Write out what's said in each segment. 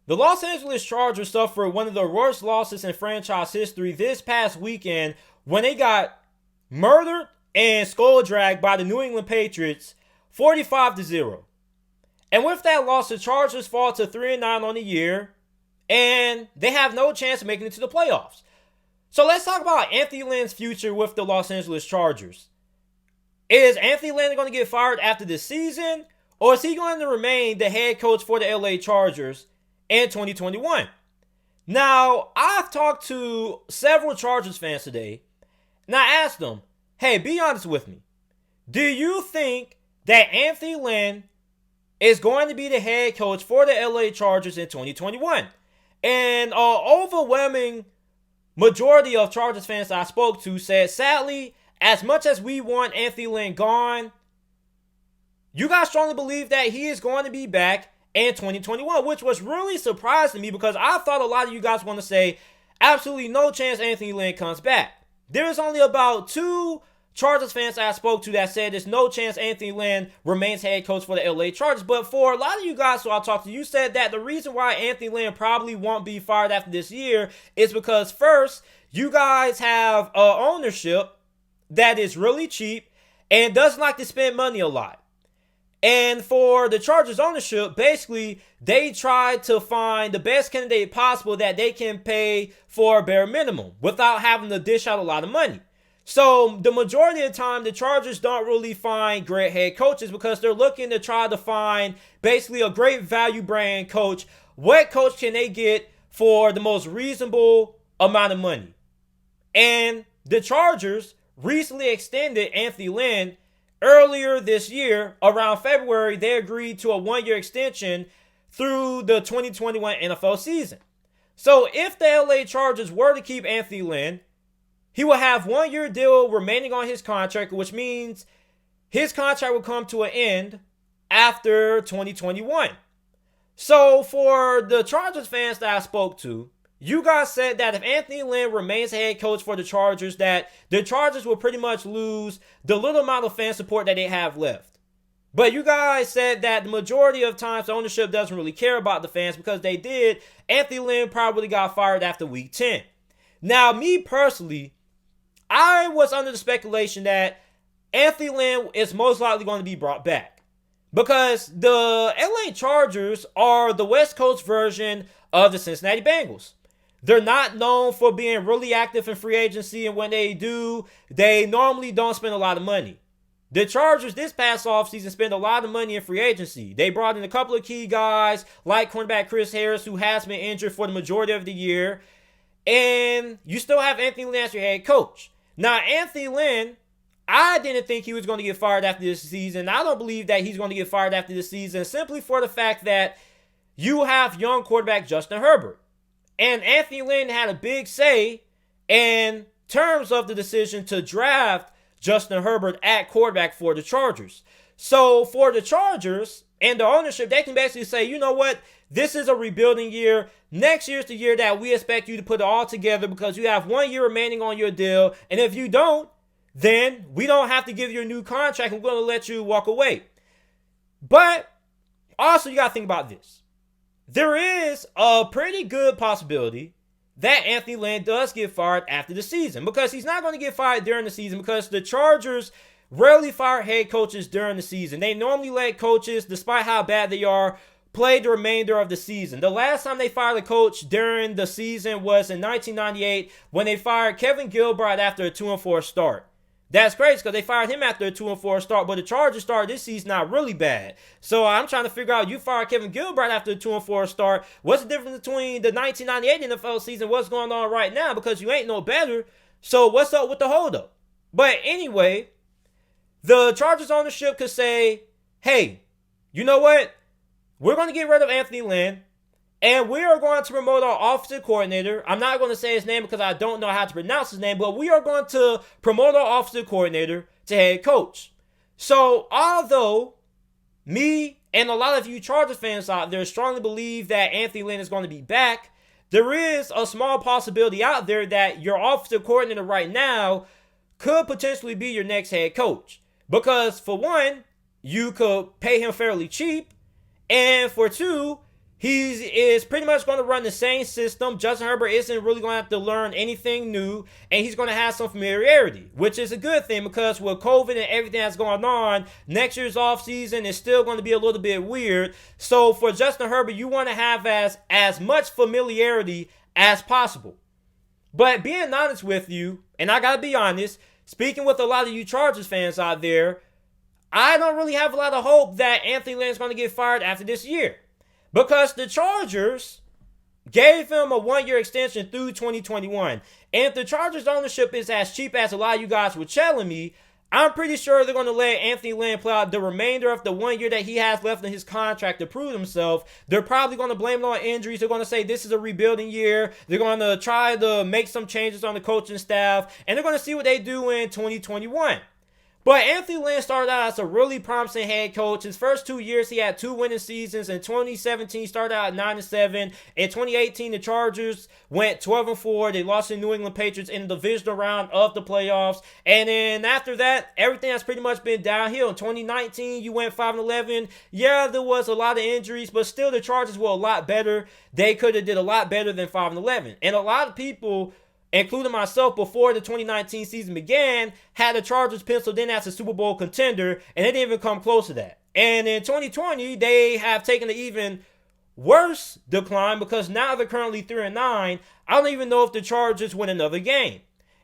The Los Angeles Chargers suffered one of the worst losses in franchise history this past weekend when they got murdered and skull dragged by the New England Patriots 45-0. And with that loss, the Chargers fall to 3-9 on the year, and they have no chance of making it to the playoffs. So let's talk about Anthony Lynn's future with the Los Angeles Chargers. Is Anthony Lynn going to get fired after this season, or is he going to remain the head coach for the LA Chargers in 2021? Now, I've talked to several Chargers fans today, and I asked them, hey, be honest with me. Do you think that Anthony Lynn is going to be the head coach for the LA Chargers in 2021? And an overwhelming majority of Chargers fans I spoke to said, sadly, as much as we want Anthony Lynn gone, you guys strongly believe that he is going to be back in 2021, which was really surprising to me because I thought a lot of you guys want to say absolutely no chance Anthony Lynn comes back. There is only about 2 Chargers fans I spoke to that said there's no chance Anthony Lynn remains head coach for the LA Chargers. But for a lot of you guys who I talked to, you said that the reason why Anthony Lynn probably won't be fired after this year is because first, you guys have ownership that is really cheap and doesn't like to spend money a lot. And for the Chargers ownership, basically, they try to find the best candidate possible that they can pay for a bare minimum without having to dish out a lot of money. So the majority of the time, the Chargers don't really find great head coaches because they're looking to try to find basically a great value brand coach. What coach can they get for the most reasonable amount of money? And the Chargers recently extended Anthony Lynn. Earlier this year, around February, they agreed to a 1-year extension through the 2021 NFL season. So if the LA Chargers were to keep Anthony Lynn, he will have 1-year deal remaining on his contract, which means his contract will come to an end after 2021. So for the Chargers fans that I spoke to, you guys said that if Anthony Lynn remains head coach for the Chargers, that the Chargers will pretty much lose the little amount of fan support that they have left. But you guys said that the majority of times the ownership doesn't really care about the fans because they did. Anthony Lynn probably got fired after week 10. Now, me personally, I was under the speculation that Anthony Lynn is most likely going to be brought back because the LA Chargers are the West Coast version of the Cincinnati Bengals. They're not known for being really active in free agency, and when they do, they normally don't spend a lot of money. The Chargers this past offseason spent a lot of money in free agency. They brought in a couple of key guys like cornerback Chris Harris, who has been injured for the majority of the year, and you still have Anthony Lynn as your head coach. Now, Anthony Lynn, I didn't think he was going to get fired after this season. I don't believe that he's going to get fired after this season simply for the fact that you have young quarterback Justin Herbert. And Anthony Lynn had a big say in terms of the decision to draft Justin Herbert at quarterback for the Chargers. So for the Chargers and the ownership, they can basically say, you know what? This is a rebuilding year. Next year's the year that we expect you to put it all together because you have 1 year remaining on your deal. And if you don't, then we don't have to give you a new contract. We're going to let you walk away. But also, you got to think about this. There is a pretty good possibility that Anthony Lynn does get fired after the season because he's not going to get fired during the season because the Chargers rarely fire head coaches during the season. They normally let coaches, despite how bad they are, play the remainder of the season. The last time they fired a coach during the season was in 1998 when they fired Kevin Gilbride after a 2-4 start. That's crazy because they fired him after a 2-4 start, but the Chargers started this season not really bad. So I'm trying to figure out, you fired Kevin Gilbride after a 2-4 start. What's the difference between the 1998 NFL season, what's going on right now? Because you ain't no better. So what's up with the holdup? But anyway, the Chargers ownership could say, hey, you know what? We're going to get rid of Anthony Lynn. And we are going to promote our offensive coordinator. I'm not going to say his name because I don't know how to pronounce his name, but we are going to promote our offensive coordinator to head coach. So although me and a lot of you Chargers fans out there strongly believe that Anthony Lynn is going to be back, there is a small possibility out there that your offensive coordinator right now could potentially be your next head coach. Because for one, you could pay him fairly cheap. And for two, He is pretty much going to run the same system. Justin Herbert isn't really going to have to learn anything new, and he's going to have some familiarity, which is a good thing because with COVID and everything that's going on, next year's offseason is still going to be a little bit weird. So for Justin Herbert, you want to have as much familiarity as possible. But being honest with you, and I got to be honest, speaking with a lot of you Chargers fans out there, I don't really have a lot of hope that Anthony Lynn is going to get fired after this year. Because the Chargers gave him a one-year extension through 2021. And if the Chargers ownership is as cheap as a lot of you guys were telling me, I'm pretty sure they're going to let Anthony Lynn play out the remainder of the 1 year that he has left in his contract to prove himself. They're probably going to blame it on injuries. They're going to say this is a rebuilding year. They're going to try to make some changes on the coaching staff. And they're going to see what they do in 2021. But Anthony Lynn started out as a really promising head coach. His first 2 years, he had 2 winning seasons. In 2017, he started out 9-7. In 2018, the Chargers went 12-4. They lost to the New England Patriots in the divisional round of the playoffs. And then after that, everything has pretty much been downhill. In 2019, you went 5-11. Yeah, there was a lot of injuries, but still the Chargers were a lot better. They could have did a lot better than 5-11. And a lot of people, including myself, before the 2019 season began, had the Chargers penciled in as a Super Bowl contender, and they didn't even come close to that. And in 2020, they have taken an even worse decline because now they're currently 3-9. I don't even know if the Chargers win another game.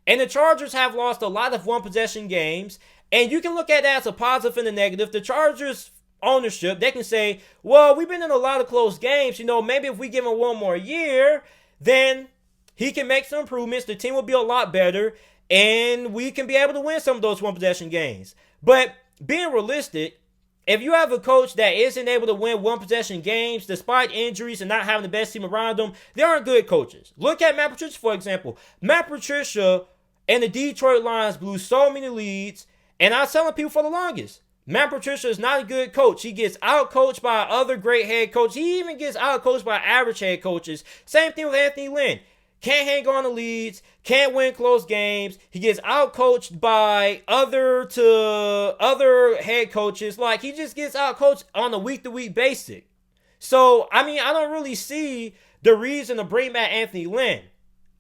And the Chargers have lost a lot of one-possession games, and you can look at that as a positive and a negative. The Chargers ownership, they can say, well, we've been in a lot of close games. Maybe if we give him one more year, then he can make some improvements. The team will be a lot better, and we can be able to win some of those one-possession games. But being realistic, if you have a coach that isn't able to win one-possession games despite injuries and not having the best team around them, they aren't good coaches. Look at Matt Patricia, for example. Matt Patricia and the Detroit Lions blew so many leads, and I was telling people for the longest, Matt Patricia is not a good coach. He gets out-coached by other great head coaches. He even gets out-coached by average head coaches. Same thing with Anthony Lynn. Can't hang on the leads, can't win close games. He gets out-coached by other head coaches. Like, he just gets out-coached on a week-to-week basis. So, I don't really see the reason to bring back Anthony Lynn.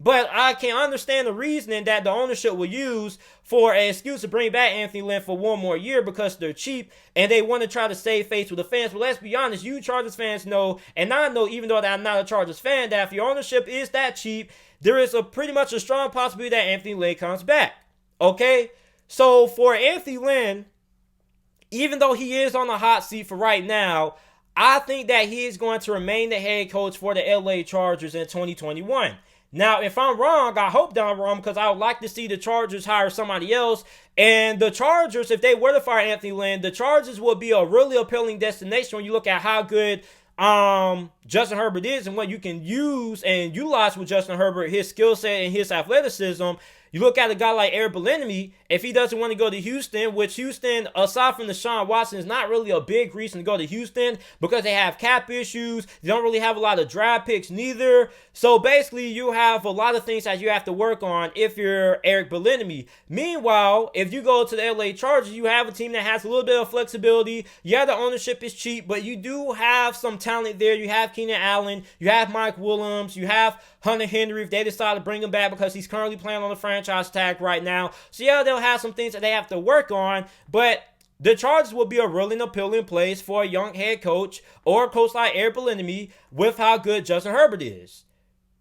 But I can understand the reasoning that the ownership will use for an excuse to bring back Anthony Lynn for one more year because they're cheap and they want to try to save face with the fans. But let's be honest, you Chargers fans know, and I know even though I'm not a Chargers fan, that if your ownership is that cheap, there is pretty much a strong possibility that Anthony Lynn comes back. Okay? So for Anthony Lynn, even though he is on the hot seat for right now, I think that he is going to remain the head coach for the LA Chargers in 2021. Now, if I'm wrong, I hope that I'm wrong because I would like to see the Chargers hire somebody else. And the Chargers, if they were to fire Anthony Lynn, the Chargers would be a really appealing destination when you look at how good Justin Herbert is and what you can use and utilize with Justin Herbert, his skill set and his athleticism. You look at a guy like Eric Bieniemy, if he doesn't want to go to Houston, which Houston, aside from Deshaun Watson, is not really a big reason to go to Houston because they have cap issues. They don't really have a lot of draft picks neither. So basically, you have a lot of things that you have to work on if you're Eric Bieniemy. Meanwhile, if you go to the LA Chargers, you have a team that has a little bit of flexibility. Yeah, the ownership is cheap, but you do have some talent there. You have Keenan Allen. You have Mike Williams. You have Hunter Henry if they decide to bring him back because he's currently playing on the franchise tag right now. So yeah, they'll have some things that they have to work on, but the Chargers will be a really appealing place for a young head coach or a coach like Eric Bieniemy with how good Justin Herbert is.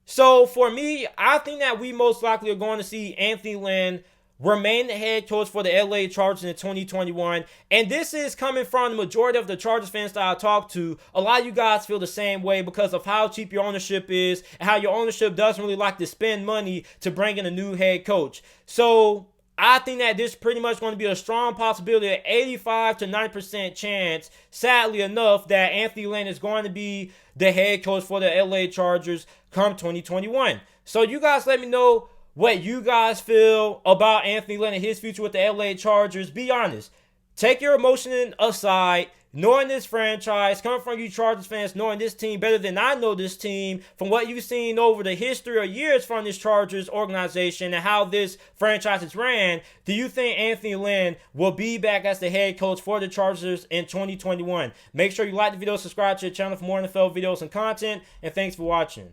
So for me, I think that we most likely are going to see Anthony Lynn remain the head coach for the LA Chargers in 2021. And this is coming from the majority of the Chargers fans that I talk to. A lot of you guys feel the same way because of how cheap your ownership is and how your ownership doesn't really like to spend money to bring in a new head coach. So I think that this is pretty much going to be a strong possibility, an 85 to 90% chance, sadly enough, that Anthony Lynn is going to be the head coach for the LA Chargers come 2021. So you guys let me know what you guys feel about Anthony Lynn and his future with the LA Chargers. Be honest. Take your emotion aside. knowing this franchise, coming from you Chargers fans, knowing this team better than I know this team, from what you've seen over the history of years from this Chargers organization and how this franchise is ran, do you think Anthony Lynn will be back as the head coach for the Chargers in 2021? Make sure you like the video, subscribe to the channel for more NFL videos and content, and thanks for watching.